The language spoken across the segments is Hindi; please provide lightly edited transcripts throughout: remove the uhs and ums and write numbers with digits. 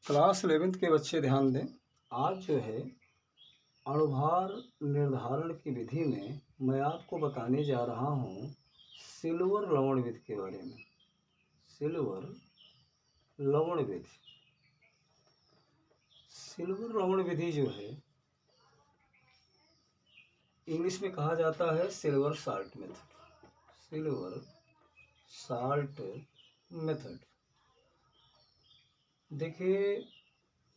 क्लास 11th के बच्चे ध्यान दें। आज जो है अणुभार निर्धारण की विधि में मैं आपको बताने जा रहा हूँ सिल्वर लवण विधि के बारे में। सिल्वर लवण विधि, सिल्वर लवण विधि जो है इंग्लिश में कहा जाता है silver salt method. Silver salt method. देखिए,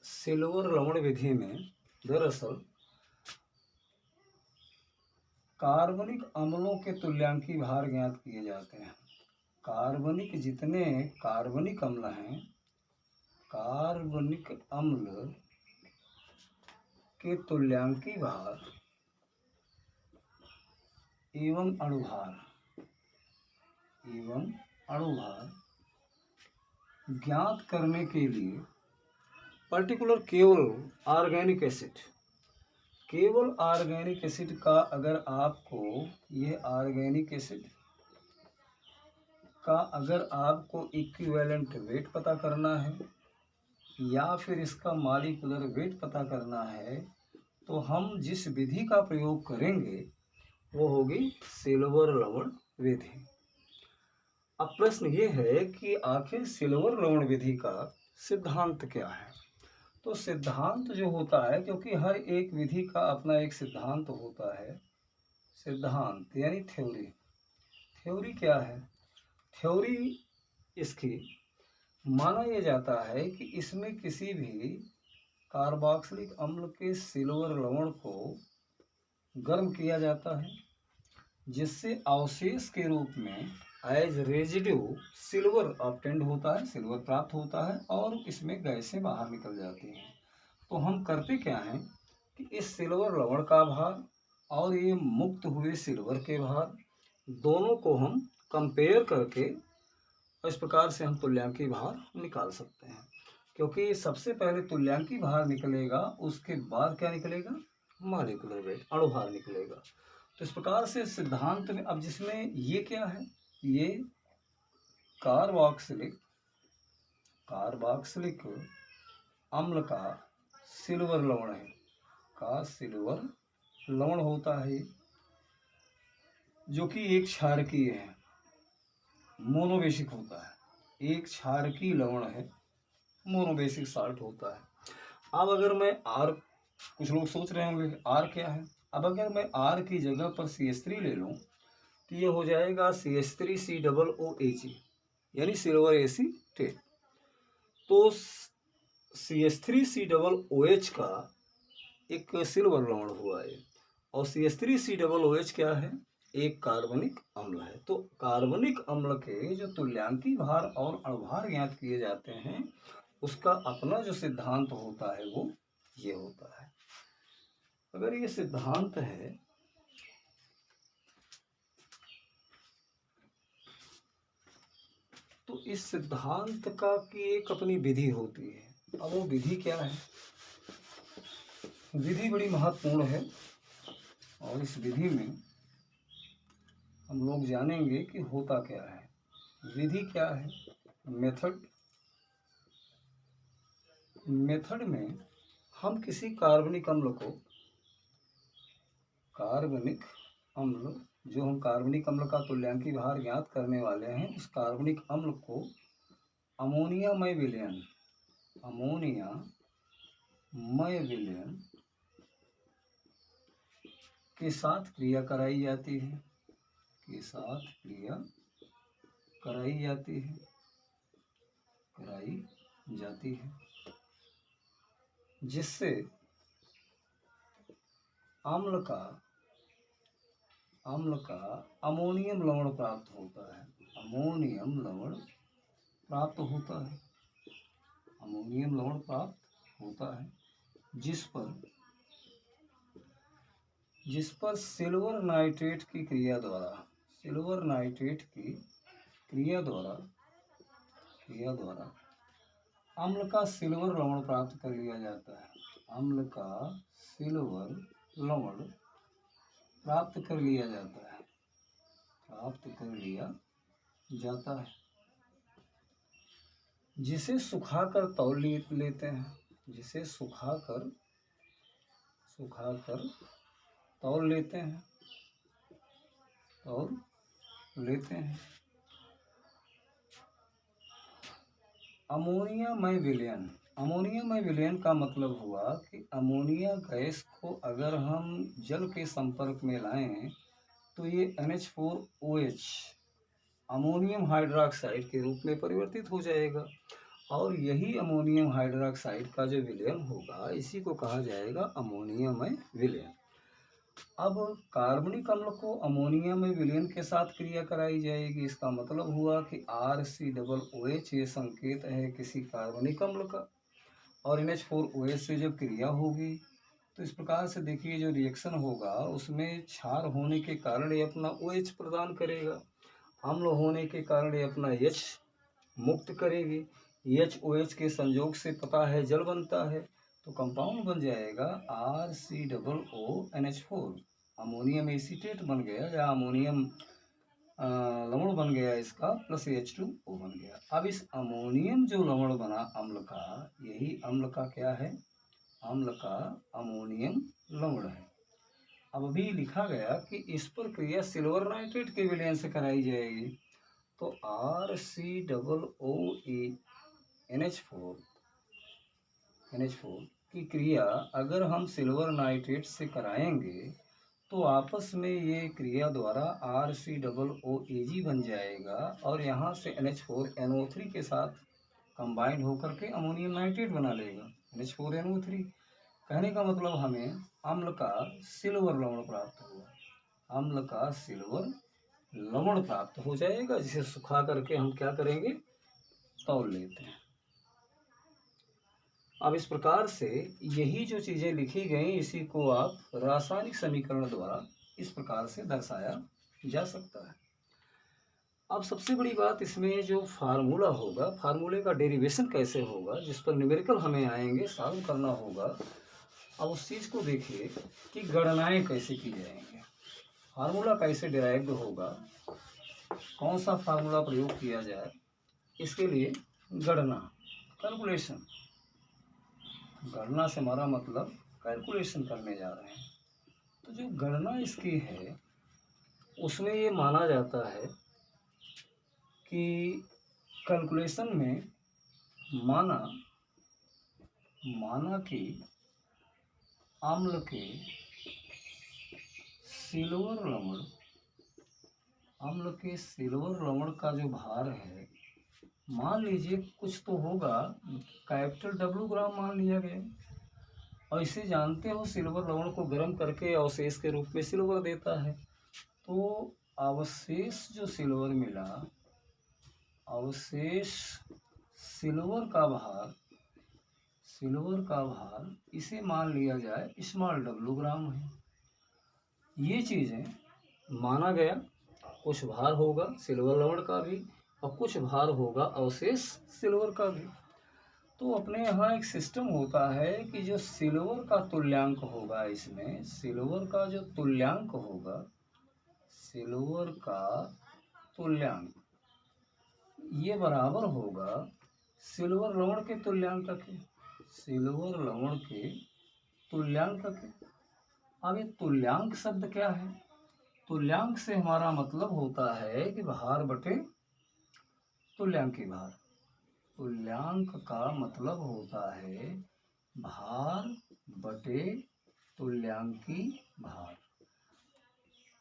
सिल्वर लवण विधि में दरअसल कार्बनिक अम्लों के तुल्यांकी भार ज्ञात किए जाते हैं। जितने कार्बनिक अम्ल हैं, कार्बनिक अम्ल के तुल्यांकी भार एवं अणुभार ज्ञात करने के लिए पर्टिकुलर केवल ऑर्गेनिक एसिड का अगर आपको इक्विवेलेंट वेट पता करना है या फिर इसका मॉलिक्यूलर वेट पता करना है, तो हम जिस विधि का प्रयोग करेंगे वो होगी सिल्वर लवण विधि। अब प्रश्न ये है कि आखिर सिल्वर लवण विधि का सिद्धांत क्या है। तो सिद्धांत जो होता है, क्योंकि हर एक विधि का अपना एक सिद्धांत होता है। सिद्धांत यानी थ्योरी क्या है? थ्योरी इसकी माना यह जाता है कि इसमें किसी भी कार्बोक्सिलिक अम्ल के सिल्वर लवण को गर्म किया जाता है, जिससे अवशेष के रूप में एज रेजिड्यू सिल्वर ऑब्टेन्ड होता है, सिल्वर प्राप्त होता है और इसमें गैसें बाहर निकल जाती हैं। तो हम करते क्या हैं कि इस सिल्वर लवण का भार और ये मुक्त हुए सिल्वर के भार दोनों को हम कंपेयर करके इस प्रकार से हम तुल्यांकी भार निकाल सकते हैं। क्योंकि सबसे पहले तुल्यांकी भार निकलेगा, उसके बाद क्या निकलेगा? मॉलिक्यूलर वेट, अणुभार निकलेगा। तो इस प्रकार से सिद्धांत में अब जिसमें ये क्या है, ये कार्बोक्सिलिक अम्ल का सिल्वर लवण है, सिल्वर लवण होता है, जो कि एक क्षारकीय है, मोनोबेसिक होता है। एक क्षारकीय लवण है, मोनोबेसिक साल्ट होता है। अब अगर मैं आर, कुछ लोग सोच रहे होंगे कि आर क्या है। अब अगर मैं आर की जगह पर CH3 ले लूँ तो ये हो जाएगा CH3COOH, यानी सिल्वर एसीटेट। तो CH3COOH का एक सिल्वर लवण हुआ है और CH3COOH क्या है? एक कार्बनिक अम्ल है। तो कार्बनिक अम्ल के जो तुल्यांकी भार और अणुभार ज्ञात किए जाते हैं, उसका अपना जो सिद्धांत होता है वो ये होता है। अगर ये सिद्धांत है तो इस सिद्धांत का की एक अपनी विधि होती है। अब वो विधि क्या है? विधि बड़ी महत्वपूर्ण है और इस विधि में हम लोग जानेंगे कि होता क्या है। विधि क्या है? मेथड में हम किसी कार्बनिक अम्ल जो हम कार्बनिक अम्ल का तुल्यांकी भार ज्ञात करने वाले हैं, उस कार्बनिक अम्ल को अमोनियामय विलयन के साथ क्रिया कराई जाती है, जिससे अम्ल का अमोनियम लवण प्राप्त होता है। अमोनियम लवण प्राप्त होता है, जिस पर सिल्वर नाइट्रेट की क्रिया द्वारा अम्ल का सिल्वर लवण प्राप्त कर लिया जाता है। प्राप्त कर लिया जाता है, जिसे सुखाकर तौल लेते हैं, जिसे सुखाकर तौल लेते हैं, अमोनियामय विलयन। अमोनियामय विलयन का मतलब हुआ कि अमोनिया गैस को अगर हम जल के संपर्क में लाएं तो ये NH4OH अमोनियम हाइड्रोक्साइड के रूप में परिवर्तित हो जाएगा, और यही अमोनियम हाइड्रोक्साइड का जो विलयन होगा इसी को कहा जाएगा अमोनियामय विलयन। अब कार्बनिक अम्ल को अमोनिया में विलयन के साथ क्रिया कराई जाएगी। इसका मतलब हुआ कि RCOOH ये संकेत है किसी कार्बनिक अम्ल का, और NH4OH से जब क्रिया होगी तो इस प्रकार से देखिए जो रिएक्शन होगा उसमें क्षार होने के कारण ये अपना OH प्रदान करेगा, अम्ल होने के कारण ये अपना H मुक्त करेगी। HOH के संयोग से पता है जल बनता है, तो कंपाउंड बन जाएगा RCOONH4, अमोनियम एसीटेट बन गया या अमोनियम लवण बन गया इसका, प्लस H2O बन गया। अब इस अमोनियम जो लवण बना अम्ल का, यही अम्ल का क्या है, अम्ल का अमोनियम लवण है। अब अभी लिखा गया कि इस पर क्रिया सिल्वर नाइट्रेट के विलयन से कराई जाएगी, तो RCOONH4 की क्रिया अगर हम सिल्वर नाइट्रेट से कराएंगे तो आपस में ये क्रिया द्वारा RCOOAg बन जाएगा, और यहाँ से NH4NO3 के साथ कंबाइंड होकर के अमोनियम नाइट्रेट बना लेगा, NH4NO3। कहने का मतलब हमें अम्ल का सिल्वर लवण प्राप्त हुआ, अम्ल का सिल्वर लवण प्राप्त हो जाएगा, जिसे सुखा करके हम क्या करेंगे, तौल लेते हैं। अब इस प्रकार से यही जो चीज़ें लिखी गई इसी को आप रासायनिक समीकरण द्वारा इस प्रकार से दर्शाया जा सकता है। अब सबसे बड़ी बात इसमें जो फार्मूला होगा, फार्मूले का डेरिवेशन कैसे होगा, जिस पर न्यूमेरिकल हमें आएंगे, सॉल्व करना होगा। अब उस चीज़ को देखिए कि गणनाएं कैसे की जाएंगी, फार्मूला कैसे डिराइव्ड होगा, कौन सा फार्मूला प्रयोग किया जाए, इसके लिए गणना, कैलकुलेशन, गणना से हमारा मतलब कैलकुलेशन करने जा रहे हैं। तो जो गणना इसकी है उसमें ये माना जाता है कि कैलकुलेशन में माना कि अम्ल के सिल्वर लवण का जो भार है, मान लीजिए कुछ तो होगा, कैपिटल W ग्राम मान लिया गया, और इसे जानते हो सिल्वर लवण को गर्म करके अवशेष के रूप में सिल्वर देता है, तो अवशेष जो सिल्वर मिला, अवशेष सिल्वर का भार इसे मान लिया जाए स्मॉल w ग्राम है। ये चीज़ें माना गया, कुछ भार होगा सिल्वर लवण का भी और कुछ भार होगा अवशेष सिल्वर का भी। तो अपने यहाँ एक सिस्टम होता है कि जो सिल्वर का तुल्यांक होगा, इसमें सिल्वर का जो तुल्यांक होगा, सिल्वर का तुल्यांक ये बराबर होगा सिल्वर लवण के तुल्यांक के, सिल्वर लवण के तुल्यांक के। अब ये तुल्यांक शब्द क्या है, तुल्यांक से हमारा मतलब होता है कि भार बटे तुल्यांकी भार। तुल्यांक का मतलब होता है भार बटे तुल्यांकी भार,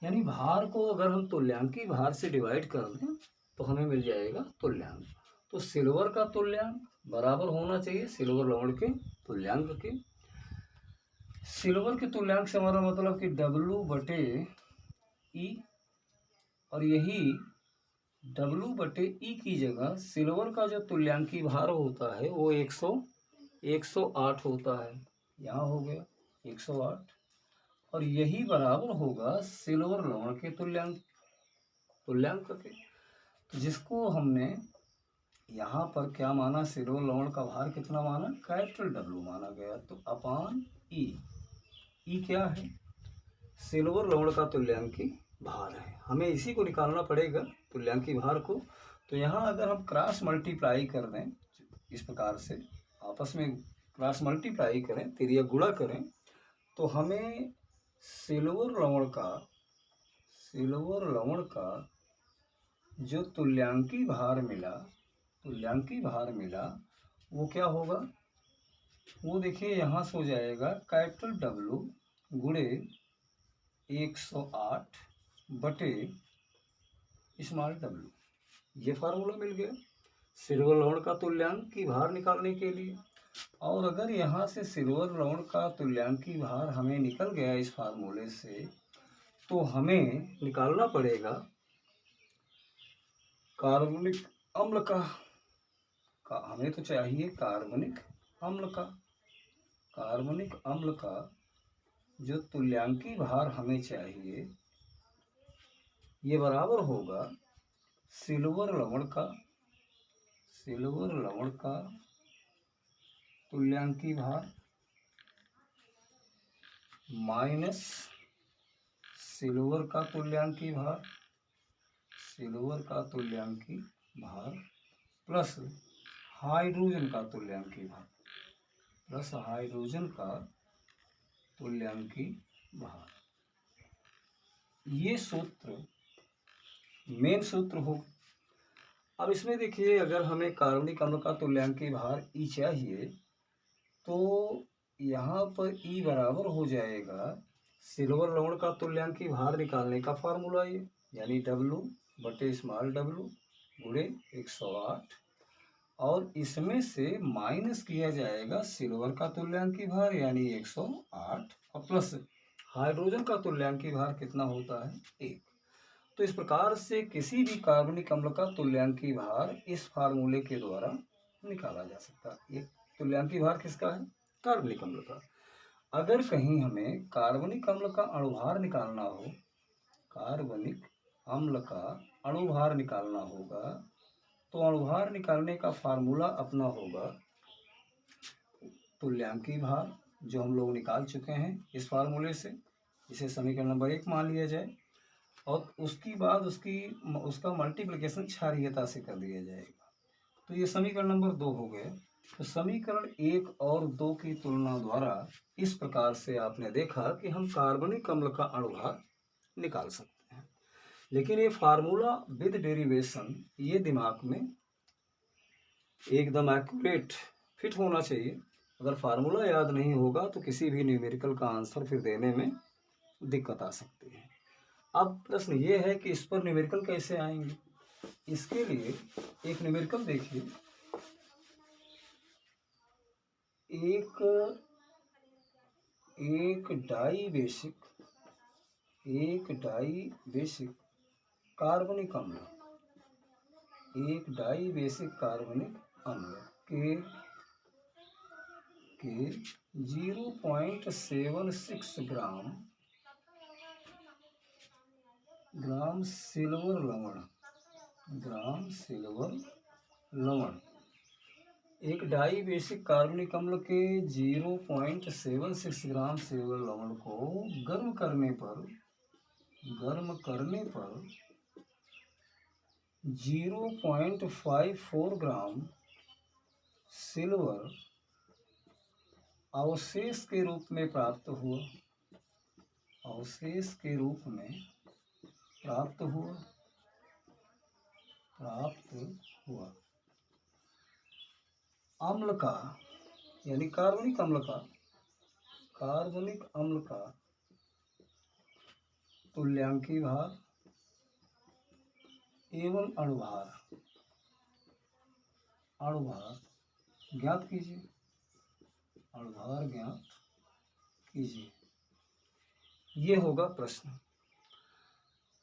यानी भार को अगर हम तुल्यांकी भार से डिवाइड कर दें तो हमें मिल जाएगा तुल्यांक। तो सिल्वर का तुल्यांक बराबर होना चाहिए सिल्वर लवण के तुल्यांक के। सिल्वर के तुल्यांक से हमारा मतलब कि W बटे E, और यही W बटे E की जगह सिल्वर का जो तुल्यांकी भार होता है वो 108 होता है, यहाँ हो गया 108, और यही बराबर होगा सिल्वर लवण के तुल्यांक के, जिसको हमने यहाँ पर क्या माना, सिल्वर लवण का भार कितना माना, कैपिटल W माना गया, तो अपान E क्या है, सिल्वर लवण का तुल्यांकी भार है। हमें इसी को निकालना पड़ेगा तुल्यांकी भार को। तो यहाँ अगर हम क्रॉस मल्टीप्लाई कर दें इस प्रकार से आपस में क्रॉस मल्टीप्लाई करें, तिर्यक गुणा करें, तो हमें सिल्वर लवण का जो तुल्यांकी भार मिला वो क्या होगा, वो देखिए यहाँ से हो जाएगा कैपिटल W गुणे 108 बटे स्मॉल w। ये फार्मूला मिल गया सिल्वर लवण का तुल्यांकी भार निकालने के लिए। और अगर यहाँ से सिल्वर लवण का तुल्यांकी भार हमें निकल गया इस फार्मूले से, तो हमें निकालना पड़ेगा कार्बनिक अम्ल का हमें तो चाहिए कार्बनिक अम्ल का जो तुल्यांकी भार हमें चाहिए, ये बराबर होगा सिल्वर लवण का तुल्यांकी भार माइनस सिल्वर का तुल्यांकी भार प्लस हाइड्रोजन का तुल्यांकी भार। ये सूत्र मेन सूत्र हो। अब इसमें देखिए, अगर हमें कार्बनिक अम्ल का तुल्यांकी भार E चाहिए, तो यहाँ पर E बराबर हो जाएगा सिल्वर लवण का तुल्यांकी भार निकालने का फार्मूला, ये यानी W बटे स्मॉल w गुणे 108, और इसमें से माइनस किया जाएगा सिल्वर का तुल्यांकी भार यानी 108, और प्लस हाइड्रोजन का तुल्यांकी भार कितना होता है 1। तो इस प्रकार से किसी भी कार्बनिक अम्ल का तुल्यांकी भार इस फार्मूले के द्वारा निकाला जा सकता है। ये तुल्यांकी भार किसका है, कार्बनिक अम्ल का। अगर कहीं हमें कार्बनिक अम्ल का अणुभार निकालना होगा, तो अणुभार निकालने का फार्मूला अपना होगा तुल्यांकी भार, जो हम लोग निकाल चुके हैं इस फार्मूले से। इसे समीकरण नंबर 1 मान लिया जाए, और उसकी बाद उसका मल्टीप्लिकेशन क्षारीयता से कर दिया जाएगा। तो ये समीकरण नंबर 2 हो गया। तो समीकरण 1 और 2 की तुलना द्वारा इस प्रकार से आपने देखा कि हम कार्बनिक अम्ल का अणुभार निकाल सकते हैं। लेकिन ये फार्मूला विद डेरिवेशन, ये दिमाग में एकदम एक्यूरेट फिट होना चाहिए। अगर फार्मूला याद नहीं होगा तो किसी भी न्यूमेरिकल का आंसर फिर देने में दिक्कत आ सकती है। अब प्रश्न ये है कि इस पर न्यूमेरिकल कैसे आएंगे। इसके लिए एक न्यूमेरिकल देखिए, एक डाई बेसिक कार्बनिक अम्ल के 0.76 ग्राम सिल्वर लवण, एक डाई बेसिक कार्बनिक अम्ल के 0.76 ग्राम सिल्वर लवण को गर्म करने पर 0.54 ग्राम सिल्वर अवशेष के रूप में प्राप्त हुआ। अम्ल का यानी कार्बनिक अम्ल का तुल्यांकी भार एवं अणुभार ज्ञात कीजिए। ये होगा प्रश्न।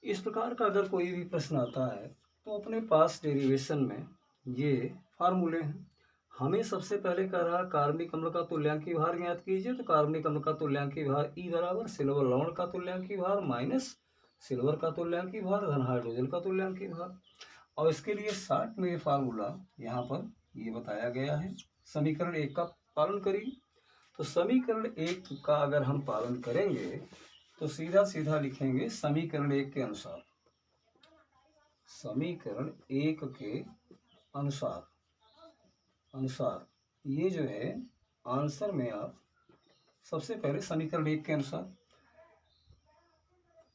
इस प्रकार का अगर कोई भी प्रश्न आता है तो अपने पास डेरिवेशन में ये फार्मूले हैं। हमें सबसे पहले कह रहा कार्बनिक अम्ल का तुल्यांकी भार ज्ञात कीजिए, तो कार्बनिक अम्ल का तुल्यांकी भार E बराबर सिल्वर लवण का तुल्यांकी भार माइनस सिल्वर का तुल्यांकी भार धन हाइड्रोजन का तुल्यांकी भार। और इसके लिए शॉर्ट में फार्मूला यहाँ पर ये बताया गया है। समीकरण 1 का पालन करिए। तो समीकरण 1 का अगर हम पालन करेंगे तो सीधा लिखेंगे समीकरण 1 के अनुसार अनुसार ये जो है आंसर में आप सबसे पहले समीकरण 1 के अनुसार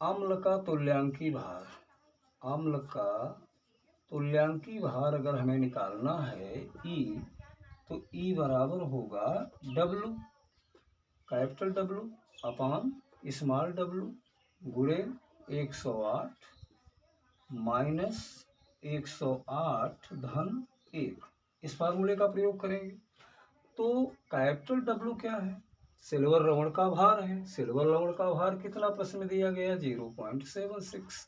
अम्ल का तुल्यांकी भार, अम्ल का तुल्यांकी भार अगर हमें निकालना है E, तो E बराबर होगा W, कैपिटल W अपान स्मॉल w गुणे 108 माइनस 108 धन 1। इस फार्मूले का प्रयोग करेंगे तो कैपिटल W क्या है, सिल्वर लवण का भार है। सिल्वर लवण का भार कितना प्रश्न में दिया गया, 0.76।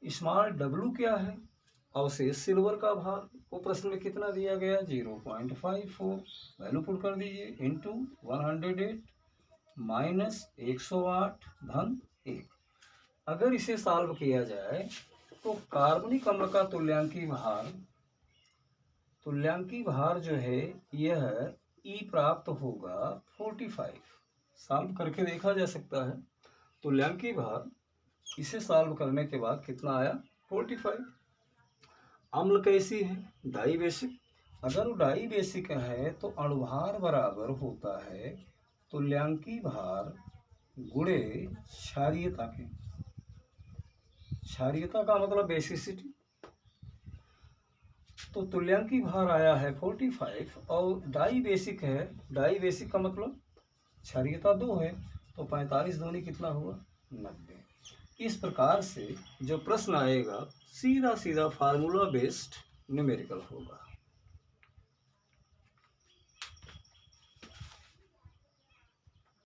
स्मॉल w क्या है, अवशेष सिल्वर का भार, वो प्रश्न में कितना दिया गया, 0.54। वैल्यू पुट कर दीजिए इंटू 108 माइनस 108 धन 1। अगर इसे सॉल्व किया जाए तो कार्बनिक अम्ल का तुल्यांकी भार जो है यह E प्राप्त होगा 45। सॉल्व करके देखा जा सकता है तुल्यांकी भार, इसे सॉल्व करने के बाद कितना आया, 45। अम्ल कैसी है, डाई बेसिक। अगर वो डाई बेसिक है तो अणुभार बराबर होता है तुल्यांकी भार गुणे क्षारीयता के। क्षारीयता का मतलब बेसिसिटी। तो तुल्यांकी भार आया है 45 और डाई बेसिक है, डाई बेसिक का मतलब क्षारीयता 2 है, तो 45 दूनी कितना हुआ, 90। इस प्रकार से जो प्रश्न आएगा सीधा सीधा फार्मूला बेस्ड न्यूमेरिकल होगा।